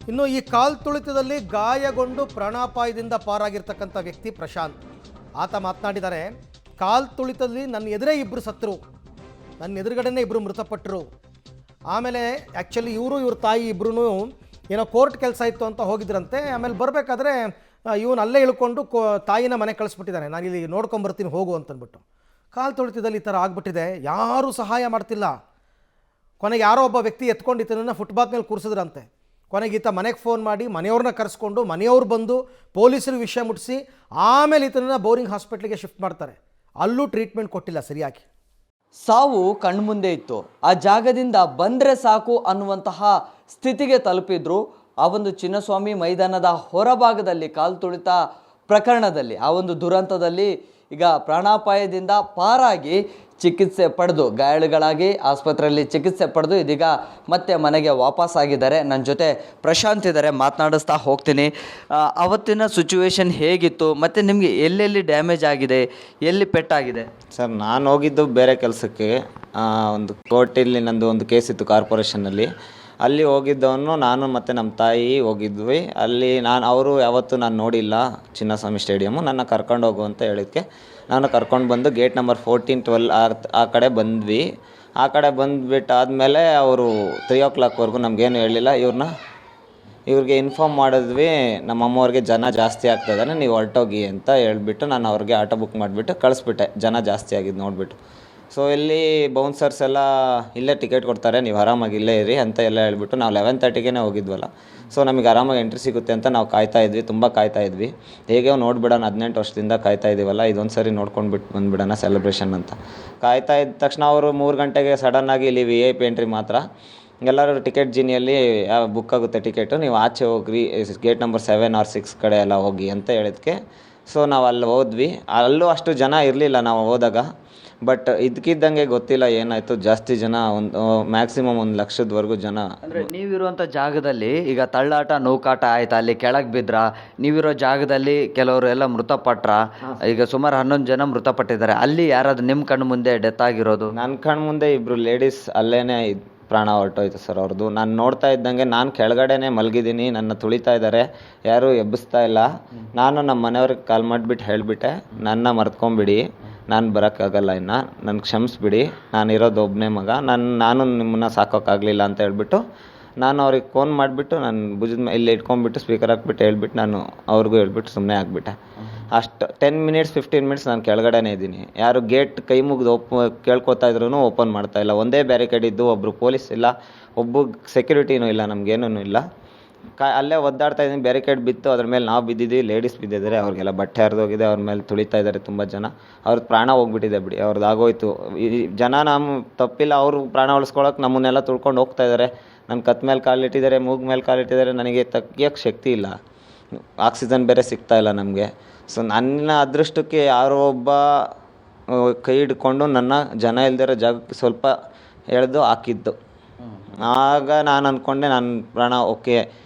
ಇನ್ನು ಈ ಕಾಲ್ ತುಳಿತದಲ್ಲಿ ಗಾಯಗೊಂಡು ಪ್ರಾಣಾಪಾಯದಿಂದ ಪಾರಾಗಿರ್ತಕ್ಕಂಥ ವ್ಯಕ್ತಿ ಪ್ರಶಾಂತ್. ಆತ ಮಾತನಾಡಿದ್ದಾರೆ, ಕಾಲ್ ತುಳಿತದಲ್ಲಿ ನನ್ನ ಎದುರೇ ಇಬ್ಬರು ಸತ್ತರು, ನನ್ನ ಎದುರುಗಡೆನೇ ಇಬ್ಬರು ಮೃತಪಟ್ಟರು. ಆಮೇಲೆ ಆ್ಯಕ್ಚುಲಿ ಇವ್ರ ತಾಯಿ ಇಬ್ಬರೂ ಏನೋ ಕೋರ್ಟ್ ಕೆಲಸ ಇತ್ತು ಅಂತ ಹೋಗಿದ್ರಂತೆ. ಆಮೇಲೆ ಬರಬೇಕಾದ್ರೆ ಇವನು ಅಲ್ಲೇ ಇಳ್ಕೊಂಡು ತಾಯಿನ ಮನೆ ಕಳಿಸ್ಬಿಟ್ಟಿದ್ದಾನೆ, ನಾನು ಇಲ್ಲಿ ನೋಡ್ಕೊಂಬರ್ತೀನಿ ಹೋಗು ಅಂತಂದ್ಬಿಟ್ಟು. ಕಾಲ್ ತುಳಿತದಲ್ಲಿ ಈ ಥರ ಆಗ್ಬಿಟ್ಟಿದೆ, ಯಾರೂ ಸಹಾಯ ಮಾಡ್ತಿಲ್ಲ. ಕೊನೆಗೆ ಯಾರೋ ಒಬ್ಬ ವ್ಯಕ್ತಿ ಎತ್ಕೊಂಡು ಈತನನ್ನು ಫುಟ್ಪಾತ್ ಮೇಲೆ ಕೂರಿಸಿದ್ರಂತೆ. ಕೊನೆಗೆ ಈತ ಮನೆಗೆ ಫೋನ್ ಮಾಡಿ ಮನೆಯವ್ರನ್ನ ಕರೆಸ್ಕೊಂಡು ಮನೆಯವ್ರು ಬಂದು ಪೊಲೀಸರು ವಿಷಯ ಮುಟ್ಟಿಸಿ ಆಮೇಲೆ ಈತನನ್ನು ಬೋರಿಂಗ್ ಹಾಸ್ಪಿಟ್ಲಿಗೆ ಶಿಫ್ಟ್ ಮಾಡ್ತಾರೆ. ಅಲ್ಲೂ ಟ್ರೀಟ್ಮೆಂಟ್ ಕೊಟ್ಟಿಲ್ಲ ಸರಿಯಾಗಿ. ಸಾವು ಕಣ್ಮುಂದೆ ಇತ್ತು, ಆ ಜಾಗದಿಂದ ಬಂದರೆ ಸಾಕು ಅನ್ನುವಂತಹ ಸ್ಥಿತಿಗೆ ತಲುಪಿದ್ರು. ಆ ಒಂದು ಚಿನ್ನಸ್ವಾಮಿ ಮೈದಾನದ ಹೊರಭಾಗದಲ್ಲಿ ಕಾಲ್ ತುಳಿತ ಪ್ರಕರಣದಲ್ಲಿ, ಆ ಒಂದು ದುರಂತದಲ್ಲಿ ಈಗ ಪ್ರಾಣಾಪಾಯದಿಂದ ಪಾರಾಗಿ ಚಿಕಿತ್ಸೆ ಪಡೆದು ಗಾಯಾಳುಗಳಾಗಿ ಆಸ್ಪತ್ರೆಯಲ್ಲಿ ಚಿಕಿತ್ಸೆ ಪಡೆದು ಇದೀಗ ಮತ್ತೆ ಮನೆಗೆ ವಾಪಸ್ಸಾಗಿದ್ದಾರೆ. ನನ್ನ ಜೊತೆ ಪ್ರಶಾಂತ್ ಇದ್ದಾರೆ, ಮಾತನಾಡಿಸ್ತಾ ಹೋಗ್ತೀನಿ. ಅವತ್ತಿನ ಸಿಚುವೇಶನ್ ಹೇಗಿತ್ತು ಮತ್ತು ನಿಮಗೆ ಎಲ್ಲೆಲ್ಲಿ ಡ್ಯಾಮೇಜ್ ಆಗಿದೆ, ಎಲ್ಲಿ ಪೆಟ್ಟಾಗಿದೆ? ಸರ್, ನಾನು ಹೋಗಿದ್ದು ಬೇರೆ ಕೆಲಸಕ್ಕೆ, ಒಂದು ಕೋರ್ಟಲ್ಲಿ ನಂದು ಒಂದು ಕೇಸ್ ಇತ್ತು ಕಾರ್ಪೊರೇಷನಲ್ಲಿ. ಅಲ್ಲಿ ಹೋಗಿದ್ದವನು ನಾನು ಮತ್ತು ನಮ್ಮ ತಾಯಿ ಹೋಗಿದ್ವಿ. ಅಲ್ಲಿ ಅವರು ಯಾವತ್ತೂ ನಾನು ನೋಡಿಲ್ಲ ಚಿನ್ನಸ್ವಾಮಿ ಸ್ಟೇಡಿಯಮ್ಮು. ನನ್ನ ಕರ್ಕೊಂಡು ಹೋಗು ಅಂತ ಹೇಳಿದ್ದಕ್ಕೆ ನಾನು ಕರ್ಕೊಂಡು ಬಂದು ಗೇಟ್ ನಂಬರ್ 14, 12 ಆ ಕಡೆ ಬಂದ್ವಿ. ಆ ಕಡೆ ಬಂದುಬಿಟ್ಟಾದಮೇಲೆ ಅವರು 3 o'clockವರೆಗೂ ನಮಗೇನು ಹೇಳಿಲ್ಲ. ಇವ್ರಿಗೆ ಇನ್ಫಾರ್ಮ್ ಮಾಡಿದ್ವಿ, ನಮ್ಮ ಅಮ್ಮವ್ರಿಗೆ ಜನ ಜಾಸ್ತಿ ಆಗ್ತದಾನೆ, ನೀವು ಹೊರಟೋಗಿ ಅಂತ ಹೇಳ್ಬಿಟ್ಟು ನಾನು ಅವ್ರಿಗೆ ಆಟೋ ಬುಕ್ ಮಾಡಿಬಿಟ್ಟು ಕಳಿಸ್ಬಿಟ್ಟೆ, ಜನ ಜಾಸ್ತಿ ಆಗಿದ್ದು ನೋಡಿಬಿಟ್ಟು. ಸೊ ಇಲ್ಲಿ ಬೌನ್ಸರ್ಸ್ ಎಲ್ಲ ಇಲ್ಲೇ ಟಿಕೆಟ್ ಕೊಡ್ತಾರೆ, ನೀವು ಆರಾಮಾಗಿ ಇಲ್ಲೇ ಇರಿ ಅಂತ ಎಲ್ಲ ಹೇಳ್ಬಿಟ್ಟು ನಾವು 11:30ಗೆ ಹೋಗಿದ್ವಲ್ಲ. ಸೊ ನಮಗೆ ಆರಾಮಾಗಿ ಎಂಟ್ರಿ ಸಿಗುತ್ತೆ ಅಂತ ನಾವು ಕಾಯ್ತಾಯಿದ್ವಿ, ತುಂಬ ಕಾಯ್ತಾಯಿದ್ವಿ. ಹೇಗೆ ನೋಡ್ಬಿಡೋಣ, 18 ವರ್ಷದಿಂದ ಕಾಯ್ತಾ ಇದ್ದೀವಲ್ಲ, ಇದೊಂದು ಸರಿ ನೋಡ್ಕೊಂಡ್ಬಿಟ್ಟು ಬಂದುಬಿಡೋಣ ಸೆಲೆಬ್ರೇಷನ್ ಅಂತ ಕಾಯ್ತಾ ಇದ್ದ ತಕ್ಷಣ ಅವರು 3 ಗಂಟೆಗೆ ಸಡನ್ನಾಗಿ ಇಲ್ಲಿ VIP ಎಂಟ್ರಿ ಮಾತ್ರ, ಎಲ್ಲರೂ ಟಿಕೆಟ್ ಜಿನಿಯಲ್ಲಿ ಬುಕ್ ಆಗುತ್ತೆ ಟಿಕೆಟು, ನೀವು ಆಚೆ ಹೋಗ್ರಿ, ಗೇಟ್ ನಂಬರ್ 7 or 6 ಕಡೆ ಎಲ್ಲ ಹೋಗಿ ಅಂತ ಹೇಳಿದ್ಕೆ ಸೊ ನಾವು ಅಲ್ಲಿ ಹೋದ್ವಿ. ಅಲ್ಲೂ ಅಷ್ಟು ಜನ ಇರಲಿಲ್ಲ ನಾವು ಹೋದಾಗ. ಬಟ್ ಇದಕ್ಕಿದ್ದಂಗೆ ಗೊತ್ತಿಲ್ಲ ಏನಾಯಿತು, ಜಾಸ್ತಿ ಜನ, ಒಂದು ಮ್ಯಾಕ್ಸಿಮಮ್ 1 ಲಕ್ಷದವರೆಗೂ ಜನ. ಅಂದರೆ ನೀವಿರುವಂಥ ಜಾಗದಲ್ಲಿ ಈಗ ತಳ್ಳಾಟ ನೌಕಾಟ ಆಯ್ತಾ, ಅಲ್ಲಿ ಕೆಳಗೆ ಬಿದ್ರಾ? ನೀವಿರೋ ಜಾಗದಲ್ಲಿ ಕೆಲವರು ಎಲ್ಲ ಮೃತಪಟ್ರ, ಈಗ ಸುಮಾರು 11 ಜನ ಮೃತಪಟ್ಟಿದ್ದಾರೆ. ಅಲ್ಲಿ ಯಾರಾದ್ರು ನಿಮ್ಮ ಕಣ್ಣು ಮುಂದೆ ಡೆತ್ ಆಗಿರೋದು? ನನ್ನ ಕಣ್ಣು ಮುಂದೆ 2 ಲೇಡೀಸ್ ಅಲ್ಲೇ ಪ್ರಾಣ ಹೊರಟೋಯ್ತು ಸರ್ ಅವ್ರದ್ದು. ನಾನು ನೋಡ್ತಾ ಇದ್ದಂಗೆ ನಾನು ಕೆಳಗಡೆನೇ ಮಲಗಿದ್ದೀನಿ, ನನ್ನ ತುಳಿತಾ ಇದ್ದಾರೆ, ಯಾರೂ ಎಬ್ಬಿಸ್ತಾ ಇಲ್ಲ. ನಾನು ನಮ್ಮ ಮನೆಯವ್ರಿಗೆ ಕಾಲ್ ಮಾಡಿಬಿಟ್ಟು ಹೇಳಿಬಿಟ್ಟೆ, ನನ್ನ ಮರ್ತ್ಕೊಂಬಿಡಿ, ನಾನು ಬರೋಕ್ಕಾಗಲ್ಲ, ಇನ್ನು ನನ್ನ ಕ್ಷಮಿಸ್ಬಿಡಿ, ನಾನು ಇರೋದು ಒಬ್ಬನೇ ಮಗ, ನಾನು ನಿಮ್ಮನ್ನ ಸಾಕೋಕ್ಕಾಗಲಿಲ್ಲ ಅಂತ ಹೇಳ್ಬಿಟ್ಟು ನಾನು ಅವ್ರಿಗೆ ಫೋನ್ ಮಾಡಿಬಿಟ್ಟು ನಾನು ಭುಜದ ಮೇಲೆ ಇಲ್ಲಿ ಇಟ್ಕೊಂಡ್ಬಿಟ್ಟು ಸ್ಪೀಕರ್ ಹಾಕ್ಬಿಟ್ಟು ಹೇಳ್ಬಿಟ್ಟು ನಾನು ಅವ್ರಿಗೂ ಹೇಳ್ಬಿಟ್ಟು ಸುಮ್ಮನೆ ಆಗಿಬಿಟ್ಟೆ. ಅಷ್ಟು 10 minutes 15 minutes ನಾನು ಕೆಳಗಡೆನೇ ಇದ್ದೀನಿ. ಯಾರು ಗೇಟ್ ಕೈ ಮುಗಿದು ಕೇಳ್ಕೊತಾ ಇದ್ರೂ ಓಪನ್ ಮಾಡ್ತಾಯಿಲ್ಲ. ಒಂದೇ ಬ್ಯಾರಿಕೇಡ್ ಇದ್ದು, ಒಬ್ಬರು ಪೊಲೀಸ್ ಇಲ್ಲ, ಒಬ್ಬ ಸೆಕ್ಯೂರಿಟಿನೂ ಇಲ್ಲ, ನಮಗೇನೂ ಇಲ್ಲ. ಅಲ್ಲೇ ಒದ್ದಾಡ್ತಾ ಇದ್ದೀನಿ. ಬ್ಯಾರಿಕೇಡ್ ಬಿತ್ತು, ಅದ್ರ ಮೇಲೆ ನಾವು ಬಿದ್ದಿದ್ದೀವಿ, ಲೇಡೀಸ್ ಬಿದ್ದಿದ್ದಾರೆ, ಅವ್ರಿಗೆಲ್ಲ ಬಟ್ಟೆ ಹರಿದೋಗಿದೆ, ಅವ್ರ ಮೇಲೆ ತುಳಿತಾ ಇದ್ದಾರೆ ತುಂಬ ಜನ. ಅವ್ರದ್ದು ಪ್ರಾಣ ಹೋಗ್ಬಿಟ್ಟಿದೆ ಬಿಡಿ, ಅವ್ರದ್ದು ಆಗೋಯ್ತು. ಈ ಜನ ನಮ್ಮ ತಪ್ಪಿಲ್ಲ, ಅವರು ಪ್ರಾಣ ಉಳಿಸ್ಕೊಳಕ್ಕೆ ನಮ್ಮನ್ನೆಲ್ಲ ತುಳ್ಕೊಂಡು ಹೋಗ್ತಾ ಇದ್ದಾರೆ. ನನ್ನ ಕತ್ ಮೇಲೆ ಕಾಲಿಟ್ಟಿದ್ದಾರೆ, ಮೂಗ್ ಮೇಲೆ ಕಾಲಿಟ್ಟಿದ್ದಾರೆ, ನನಗೆ ತೆಗಿಯೋಕ್ಕೆ ಶಕ್ತಿ ಇಲ್ಲ, ಆಕ್ಸಿಜನ್ ಬೇರೆ ಸಿಗ್ತಾ ಇಲ್ಲ ನಮಗೆ. ಸೊ ನನ್ನ ಅದೃಷ್ಟಕ್ಕೆ ಯಾರೋ ಒಬ್ಬ ಕೈ ಹಿಡ್ಕೊಂಡು ನನ್ನ ಜನ ಇಲ್ದಿರೋ ಜಾಗಕ್ಕೆ ಸ್ವಲ್ಪ ಎಳೆದು ಹಾಕಿದ್ದು. ಆಗ ನಾನು ಅಂದ್ಕೊಂಡೆ ನನ್ನ ಪ್ರಾಣ ಓಕೆ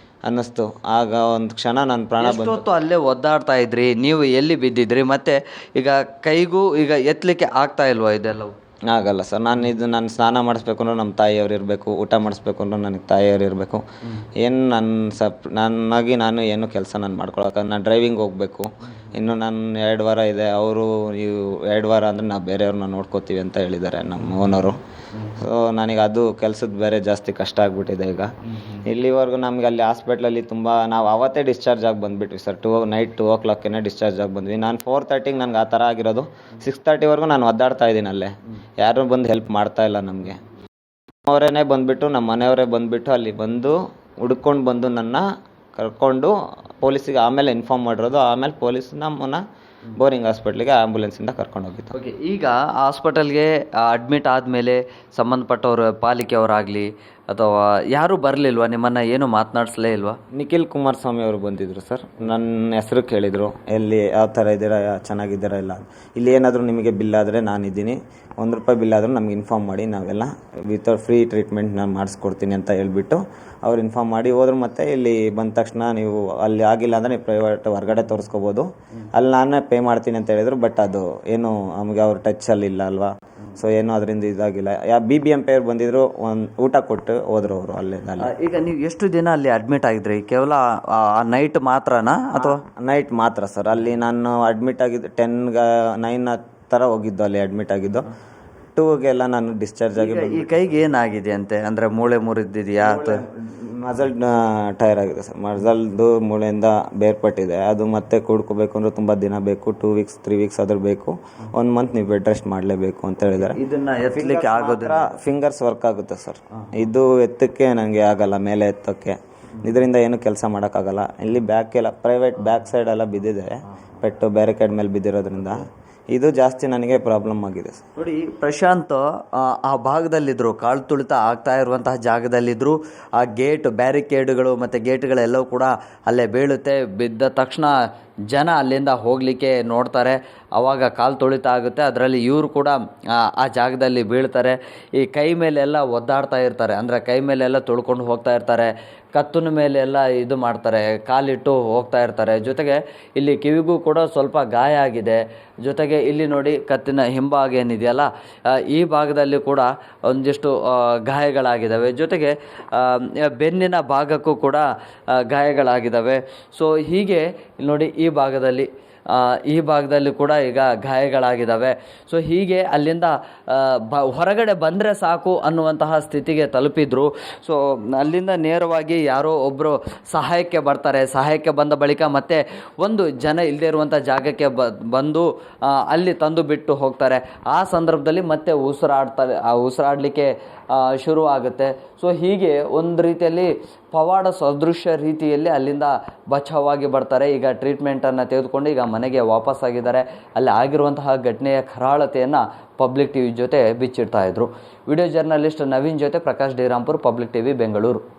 ಅನ್ನಿಸ್ತು. ಆಗ ಒಂದು ಕ್ಷಣ ನನ್ನ ಪ್ರಾಣ ಬಂತು. ಅಲ್ಲೇ ಒದ್ದಾಡ್ತಾ ಇದ್ರಿ, ನೀವು ಎಲ್ಲಿ ಬಿದ್ದಿದ್ರಿ? ಮತ್ತು ಈಗ ಕೈಗೂ ಈಗ ಎತ್ತಲಿಕ್ಕೆ ಆಗ್ತಾ ಇಲ್ವಾ ಇದೆಲ್ಲವು? ಆಗಲ್ಲ ಸರ್. ನಾನು ಸ್ನಾನ ಮಾಡಿಸ್ಬೇಕು ಅಂದ್ರೆ ನಮ್ಮ ತಾಯಿಯವ್ರು ಇರಬೇಕು, ಊಟ ಮಾಡಿಸ್ಬೇಕು ಅಂದ್ರೆ ನನಗೆ ತಾಯಿಯವ್ರು ಇರಬೇಕು. ಏನು ನನ್ನಾಗಿ ನಾನು ಏನು ಕೆಲಸ ನಾನು ಮಾಡ್ಕೊಳಕ್ಕೆ, ನಾನು ಡ್ರೈವಿಂಗ್ ಹೋಗಬೇಕು. ಇನ್ನು ನಾನು 2 ವಾರ ಇದೆ, ಅವರು ನೀವು 2 ವಾರ ಅಂದರೆ ನಾವು ಬೇರೆಯವ್ರನ್ನ ನೋಡ್ಕೋತೀವಿ ಅಂತ ಹೇಳಿದ್ದಾರೆ ನಮ್ಮ ಓನರು. ಸೊ ನನಗೆ ಅದು ಕೆಲಸದ ಬೇರೆ ಜಾಸ್ತಿ ಕಷ್ಟ ಆಗಿಬಿಟ್ಟಿದೆ ಈಗ. ಇಲ್ಲಿವರೆಗೂ ನಮಗೆ ಅಲ್ಲಿ ಹಾಸ್ಪಿಟ್ಲಲ್ಲಿ ತುಂಬ, ನಾವು ಅವತ್ತೇ ಡಿಸ್ಚಾರ್ಜ್ ಆಗಿ ಬಂದುಬಿಟ್ವಿ ಸರ್. ನೈಟ್ 2 o'clockನೇ ಡಿಸ್ಚಾರ್ಜ್ ಆಗಿ ಬಂದ್ವಿ. ನಾನು 4:30ಗೆ ನನಗೆ ಆ ಥರ ಆಗಿರೋದು. 6:30ವರೆಗೂ ನಾನು ಒದ್ದಾಡ್ತಾ ಇದ್ದೀನಿ ಅಲ್ಲೇ, ಯಾರೂ ಬಂದು ಹೆಲ್ಪ್ ಮಾಡ್ತಾ ಇಲ್ಲ ನಮಗೆ. ಅವರೇ ಬಂದುಬಿಟ್ಟು, ನಮ್ಮ ಮನೆಯವರೇ ಬಂದುಬಿಟ್ಟು ಅಲ್ಲಿ ಬಂದು ಹುಡ್ಕೊಂಡು ಬಂದು ನನ್ನ ಕರ್ಕೊಂಡು ಪೊಲೀಸಿಗೆ ಆಮೇಲೆ ಇನ್ಫಾರ್ಮ್ ಮಾಡಿರೋದು. ಆಮೇಲೆ ಪೊಲೀಸ್ ನಮ್ಮನ್ನು ಬೋರಿಂಗ್ ಹಾಸ್ಪಿಟ್ಲಿಗೆ ಆ್ಯಂಬುಲೆನ್ಸಿಂದ ಕರ್ಕೊಂಡು ಹೋಗಿದ್ದು. ಓಕೆ, ಈಗ ಹಾಸ್ಪಿಟಲ್ಗೆ ಅಡ್ಮಿಟ್ ಆದಮೇಲೆ ಸಂಬಂಧಪಟ್ಟವರು, ಪಾಲಿಕೆಯವರಾಗಲಿ ಅಥವಾ ಯಾರೂ ಬರಲಿಲ್ವಾ? ನಿಮ್ಮನ್ನು ಏನು ಮಾತನಾಡಿಸ್ಲೇ ಇಲ್ವಾ? ನಿಖಿಲ್ ಕುಮಾರಸ್ವಾಮಿ ಅವರು ಬಂದಿದ್ದರು ಸರ್. ನನ್ನ ಹೆಸರು ಕೇಳಿದರು, ಎಲ್ಲಿ ಯಾವ ಥರ ಇದ್ದೀರಾ, ಚೆನ್ನಾಗಿದ್ದೀರಾ ಇಲ್ಲ, ಇಲ್ಲಿ ಏನಾದರೂ ನಿಮಗೆ ಬಿಲ್ ಆದರೆ ನಾನಿದ್ದೀನಿ, ₹1 ಬಿಲ್ ಆದರೂ ನಮ್ಗೆ ಇನ್ಫಾರ್ಮ್ ಮಾಡಿ, ನಾವೆಲ್ಲ ವಿತೌಟ್ ಫ್ರೀ ಟ್ರೀಟ್ಮೆಂಟ್ ನಾನು ಮಾಡಿಸ್ಕೊಡ್ತೀನಿ ಅಂತ ಹೇಳ್ಬಿಟ್ಟು ಅವ್ರು ಇನ್ಫಾರ್ಮ್ ಮಾಡಿ ಹೋದ್ರು. ಮತ್ತು ಇಲ್ಲಿ ಬಂದ ತಕ್ಷಣ ನೀವು ಅಲ್ಲಿ ಆಗಿಲ್ಲ ಅಂದರೆ ನೀವು ಪ್ರೈವೇಟ್ ಹೊರಗಡೆ ತೋರಿಸ್ಕೋಬೋದು, ಅಲ್ಲಿ ನಾನೇ ಪೇ ಮಾಡ್ತೀನಿ ಅಂತ ಹೇಳಿದರು. ಬಟ್ ಅದು ಏನು ನಮಗೆ ಅವ್ರ ಟಚ್ಚಲ್ಲಿ ಇಲ್ಲ ಅಲ್ವಾ, ಸೊ ಏನೂ ಅದರಿಂದ ಇದಾಗಿಲ್ಲ. BBMP ಅವ್ರು ಬಂದಿದ್ದರು, ಒಂದು ಊಟ ಕೊಟ್ಟು ಬಿಟ್ಟು ಹೋದ್ರು ಅವರು ಅಲ್ಲಿಂದ. ಈಗ ನೀವು ಎಷ್ಟು ದಿನ ಅಲ್ಲಿ ಅಡ್ಮಿಟ್ ಆಗಿದ್ರಿ? ಕೇವಲ ನೈಟ್ ಮಾತ್ರನಾ ಅಥವಾ? ನೈಟ್ ಮಾತ್ರ ಸರ್. ಅಲ್ಲಿ ನಾನು ಅಡ್ಮಿಟ್ ಆಗಿದ್ದು 9 ಥರ ಹೋಗಿದ್ದು, ಅಲ್ಲಿ ಅಡ್ಮಿಟ್ ಆಗಿದ್ದು. 2ಗೆಲ್ಲ ನಾನು ಡಿಸ್ಚಾರ್ಜ್ ಆಗಿ ಈ ಕೈಗೆ ಏನಾಗಿದೆ ಅಂತೆ? ಅಂದರೆ ಮೂಳೆ ಮುರಿದಿದೆಯಾ ಅಥವಾ? ಮಸಲ್ ಟೈರ್ ಆಗಿದೆ ಸರ್. ಮಸಲ್ದು ಮೂಳೆಯಿಂದ ಬೇರ್ಪಟ್ಟಿದೆ. ಅದು ಮತ್ತೆ ಕೂಡ್ಕೋಬೇಕು ಅಂದ್ರೆ ತುಂಬ ದಿನ ಬೇಕು, 2 ವೀಕ್ಸ್ 3 ವೀಕ್ಸ್ ಆದ್ರೂ ಬೇಕು. 1 ಮಂತ್ ನೀವು ಬೆಡ್ ರೆಸ್ಟ್ ಮಾಡಲೇಬೇಕು ಅಂತ ಹೇಳಿದ್ದಾರೆ. ಇದನ್ನ ಎತ್ತಲಿಕ್ಕೆ ಆಗೋದಿಲ್ಲ? ಫಿಂಗರ್ಸ್ ವರ್ಕ್ ಆಗುತ್ತೆ ಸರ್. ಇದು ಎತ್ತಕ್ಕೆ ನನಗೆ ಆಗಲ್ಲ, ಮೇಲೆ ಎತ್ತಕ್ಕೆ. ಇದರಿಂದ ಏನು ಕೆಲಸ ಮಾಡೋಕ್ಕಾಗಲ್ಲ. ಇಲ್ಲಿ ಬ್ಯಾಕ್ ಎಲ್ಲ ಪ್ರೈವೇಟ್ ಬ್ಯಾಕ್ ಸೈಡ್ ಎಲ್ಲ ಬಿದ್ದಿದೆ, ಪೆಟ್ಟು ಬ್ಯಾರಿಕೇಡ್ ಮೇಲೆ ಬಿದ್ದಿರೋದ್ರಿಂದ ಇದು ಜಾಸ್ತಿ ನನಗೆ ಪ್ರಾಬ್ಲಮ್ ಆಗಿದೆ ಸರ್. ನೋಡಿ, ಪ್ರಶಾಂತ್ ಆ ಭಾಗದಲ್ಲಿದ್ದರು, ಕಾಲು ತುಳಿತ ಆಗ್ತಾ ಇರುವಂತಹ ಜಾಗದಲ್ಲಿದ್ದರು. ಆ ಗೇಟ್ ಬ್ಯಾರಿಕೇಡ್ಗಳು ಮತ್ತು ಗೇಟ್ಗಳೆಲ್ಲವೂ ಕೂಡ ಅಲ್ಲೇ ಬೀಳುತ್ತೆ. ಬಿದ್ದ ತಕ್ಷಣ ಜನ ಅಲ್ಲಿಂದ ಹೋಗಲಿಕ್ಕೆ ನೋಡ್ತಾರೆ. ಆವಾಗ ಕಾಲು ತುಳಿತ ಆಗುತ್ತೆ. ಅದರಲ್ಲಿ ಇವರು ಕೂಡ ಆ ಜಾಗದಲ್ಲಿ ಬೀಳ್ತಾರೆ. ಈ ಕೈ ಮೇಲೆಲ್ಲ ಒದ್ದಾಡ್ತಾ ಇರ್ತಾರೆ, ಅಂದರೆ ಕೈ ಮೇಲೆಲ್ಲ ತುಳ್ಕೊಂಡು ಹೋಗ್ತಾ ಇರ್ತಾರೆ. ಕತ್ತಿನ ಮೇಲೆಲ್ಲ ಇದು ಮಾಡ್ತಾರೆ, ಕಾಲಿಟ್ಟು ಹೋಗ್ತಾ ಇರ್ತಾರೆ. ಜೊತೆಗೆ ಇಲ್ಲಿ ಕಿವಿಗೂ ಕೂಡ ಸ್ವಲ್ಪ ಗಾಯ ಆಗಿದೆ. ಜೊತೆಗೆ ಇಲ್ಲಿ ನೋಡಿ, ಕತ್ತಿನ ಹಿಂಭಾಗ ಏನಿದೆಯಲ್ಲ, ಈ ಭಾಗದಲ್ಲಿ ಕೂಡ ಒಂದಿಷ್ಟು ಗಾಯಗಳಾಗಿದ್ದಾವೆ. ಜೊತೆಗೆ ಬೆನ್ನಿನ ಭಾಗಕ್ಕೂ ಕೂಡ ಗಾಯಗಳಾಗಿದ್ದಾವೆ. ಸೊ ಹೀಗೆ ನೋಡಿ, ಈ ಭಾಗದಲ್ಲಿ ಕೂಡ ಈಗ ಗಾಯಗಳಾಗಿದ್ದಾವೆ. ಸೊ ಹೀಗೆ ಅಲ್ಲಿಂದ ಹೊರಗಡೆ ಬಂದರೆ ಸಾಕು ಅನ್ನುವಂತಹ ಸ್ಥಿತಿಗೆ ತಲುಪಿದ್ರು. ಸೊ ಅಲ್ಲಿಂದ ನೇರವಾಗಿ ಯಾರೋ ಒಬ್ಬರು ಸಹಾಯಕ್ಕೆ ಬರ್ತಾರೆ. ಸಹಾಯಕ್ಕೆ ಬಂದ ಬಳಿಕ ಮತ್ತೆ ಒಂದು ಜನ ಇಲ್ಲದೆ ಇರುವಂಥ ಜಾಗಕ್ಕೆ ಬಂದು ಅಲ್ಲಿ ತಂದು ಬಿಟ್ಟು ಹೋಗ್ತಾರೆ. ಆ ಸಂದರ್ಭದಲ್ಲಿ ಮತ್ತೆ ಉಸಿರಾಡಲಿಕ್ಕೆ ಶುರು ಆಗುತ್ತೆ. ಸೊ ಹೀಗೆ ಒಂದು ರೀತಿಯಲ್ಲಿ ಪವಾಡ ಸದೃಶ್ಯ ರೀತಿಯಲ್ಲಿ ಅಲ್ಲಿಂದ ಬಚಾವಾಗಿ ಬರ್ತಾರೆ. ಈಗ ಟ್ರೀಟ್ಮೆಂಟನ್ನು ತೆಗೆದುಕೊಂಡು ಈಗ ಮನೆಗೆ ವಾಪಸ್ಸಾಗಿದ್ದಾರೆ. ಅಲ್ಲಿ ಆಗಿರುವಂತಹ ಘಟನೆಯ ಕರಾಳತೆಯನ್ನು ಪಬ್ಲಿಕ್ ಟಿವಿ ಜೊತೆ ಬಿಚ್ಚಿಡ್ತಾ ಇದ್ರು. ವಿಡಿಯೋ ಜರ್ನಲಿಸ್ಟ್ ನವೀನ್ ಜೊತೆ Prakash D Rampur, public TV, Bengaluru.